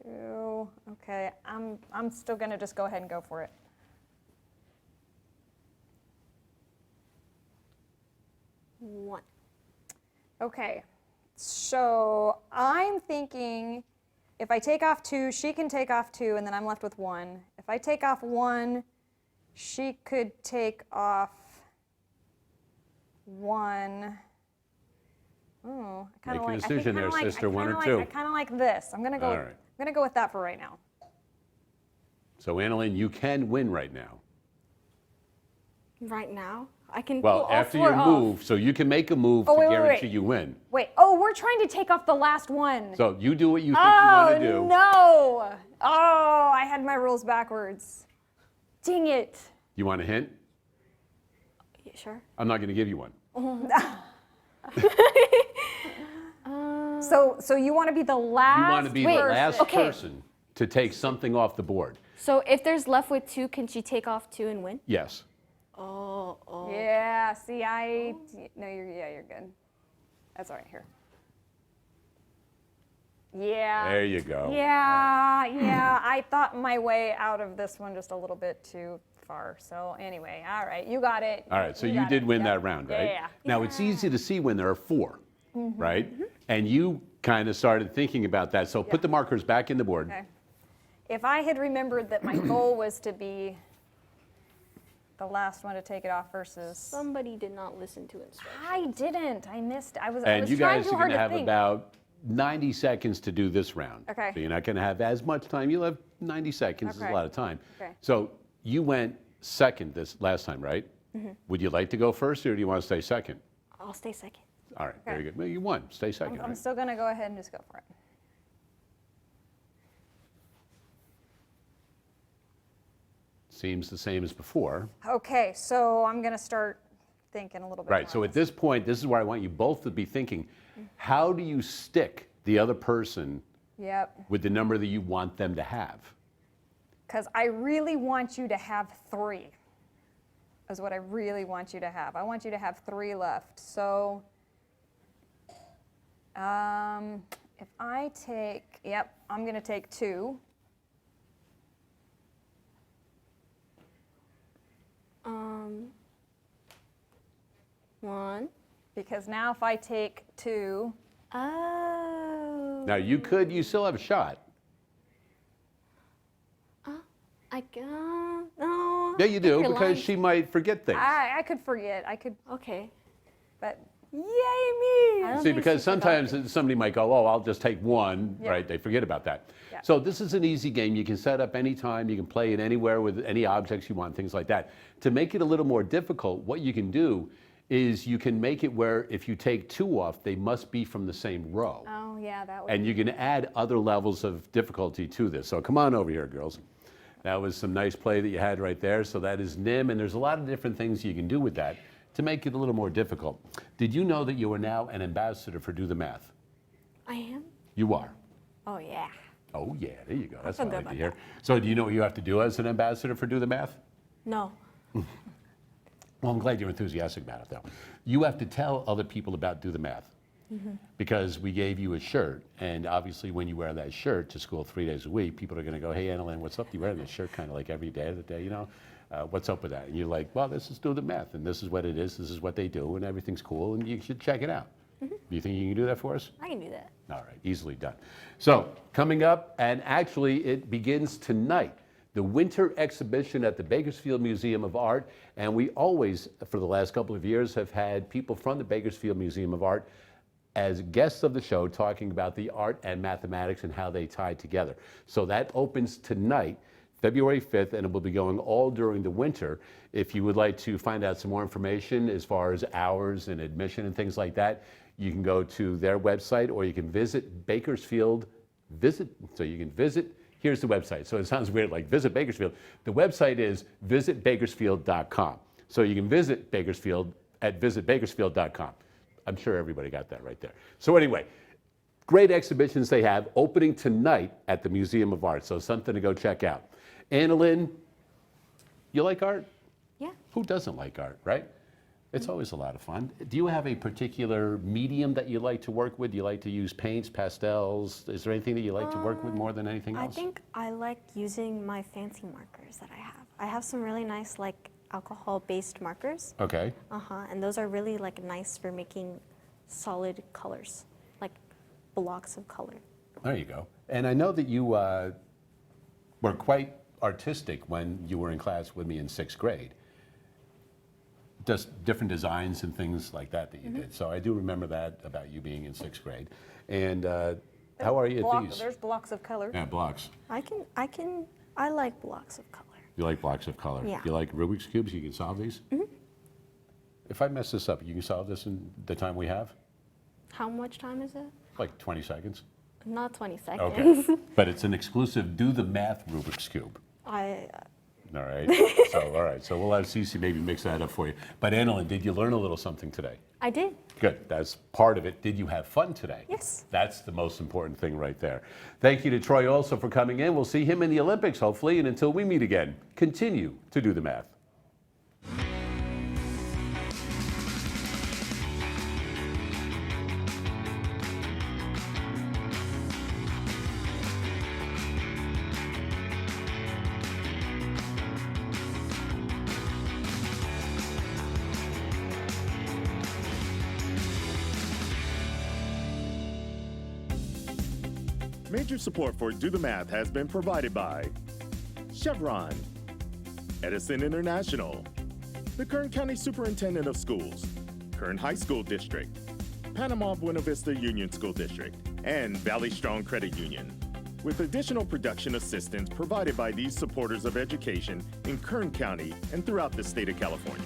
2. Okay, I'm still going to just go ahead and go for it. 1. Okay, so I'm thinking if I take off 2, she can take off 2, and then I'm left with 1. If I take off 1, she could take off 1. Oh, I kind of Make a like. decision there, sister, 1 or 2. I kind of like this. I'm gonna go. All I'm right. gonna go with that for right now. So Analynn, you can win right now. Right now? I can Well, pull all after 4 you off. move, so you can make a move to wait, guarantee wait. you win. Wait. Oh, we're trying to take off the last one. So you do what you think you want to do. Oh no! Oh, I had my rules backwards. Dang it! You want a hint? Yeah, sure. I'm not going to give you one. So you want to be the last? You want to be the last person to take something off the board. So if there's left with 2, can she take off 2 and win? Yes. Oh. Yeah. See, no, you're good. That's all right here. Yeah. There you go. Yeah. I thought my way out of this one just a little bit too far. So anyway, all right, you got it. All right, so you did win that round, right? Yeah. Now it's easy to see when there are 4, right? And you kind of started thinking about that. So put the markers back in the board. Okay. If I had remembered that my goal was to be the last one to take it off versus. Somebody did not listen to instructions. I didn't. I missed. I was And you trying guys too are hard going to to have think. about 90 seconds to do this round. Okay. So you're not going to have as much time. You'll have 90 seconds. Is Okay. a lot of time. Okay. So you went second this last time, right? Would you like to go first, or do you want to stay second? I'll stay second. All right, very good. Well, you won. Stay second. I'm right? still going to go ahead and just go for it. seems the same as before. Okay, so I'm going to start thinking a little bit. Right, so at this point, this is where I want you both to be thinking, how do you stick the other person Yep, with the number that you want them to have? because I really want you to have 3. Is what I really want you to have. I want you to have 3 left. So if I take, yep, I'm going to take 2. One. Because now if I take 2, Oh. Now you still have a shot. I can no. Yeah, you do, You're because lying. she might forget things. I could forget. I could, Okay. but yay me! I don't See, think because she forgot. sometimes somebody might go, oh, I'll just take 1, Yeah. right? They forget about that. Yeah. So this is an easy game. You can set up anytime. You can play it anywhere with any objects you want, things like that. To make it a little more difficult, what you can do is you can make it where if you take 2 off, they must be from the same row. Oh yeah, that would. And you can add other levels of difficulty to this. So come on over here, girls. That was some nice play that you had right there. So that is NIM, and there's a lot of different things you can do with that to make it a little more difficult. Did you know that you are now an ambassador for Do the Math? I am. You are. Oh yeah. Oh yeah, there you go. That's feel what I good like to about hear. So do you know what you have to do as an ambassador for Do the Math? No. Well, I'm glad you're enthusiastic about it, though. You have to tell other people about Do the Math. Because we gave you a shirt, and obviously when you wear that shirt to school 3 days a week, people are going to go, hey, Analynn, what's up? You wear this shirt kind of like every day of the day, you know? What's up with that? And you're like, well, this is Do the Math, and this is what it is, this is what they do, and everything's cool, and you should check it out. Do you think you can do that for us? I can do that. All right, easily done. So, coming up, and actually it begins tonight, the winter exhibition at the Bakersfield Museum of Art, and we always, for the last couple of years, have had people from the Bakersfield Museum of Art as guests of the show talking about the art and mathematics and how they tie together. So that opens tonight, February 5th, and it will be going all during the winter. If you would like to find out some more information as far as hours and admission and things like that, you can go to their website, or you can visit Bakersfield. So you can visit, here's the website. So it sounds weird, like visit Bakersfield. The website is visitbakersfield.com. So you can visit Bakersfield at visitbakersfield.com. I'm sure everybody got that right there. So anyway, great exhibitions they have opening tonight at the Museum of Art. So something to go check out. Analynn, you like art? Yeah. Who doesn't like art, right? It's always a lot of fun. Do you have a particular medium that you like to work with? Do you like to use paints, pastels? Is there anything that you like to work with more than anything I else? think I like using my fancy markers that I have. I have some really nice like alcohol-based markers. Okay. And those are really like nice for making solid colors, like blocks of color. There you go. And I know that you were quite artistic when you were in class with me in 6th grade. Just different designs and things like that you did. So I do remember that about you being in 6th grade. And how are you at these? There's blocks of color. Yeah, blocks. I like blocks of color. You like blocks of color. Yeah. You like Rubik's Cubes? You can solve these? If I mess this up, you can solve this in the time we have? How much time is it? Like 20 seconds. Not 20 seconds. Okay. But it's an exclusive Do the Math Rubik's Cube. All right. All right. So we'll have Cece maybe mix that up for you. But Analynn, did you learn a little something today? I did. Good. That's part of it. Did you have fun today? Yes. That's the most important thing right there. Thank you to Troy also for coming in. We'll see him in the Olympics, hopefully. And until we meet again, continue to do the math. Major support for Do the Math has been provided by Chevron, Edison International, the Kern County Superintendent of Schools, Kern High School District, Panama Buena Vista Union School District, and Valley Strong Credit Union, with additional production assistance provided by these supporters of education in Kern County and throughout the state of California.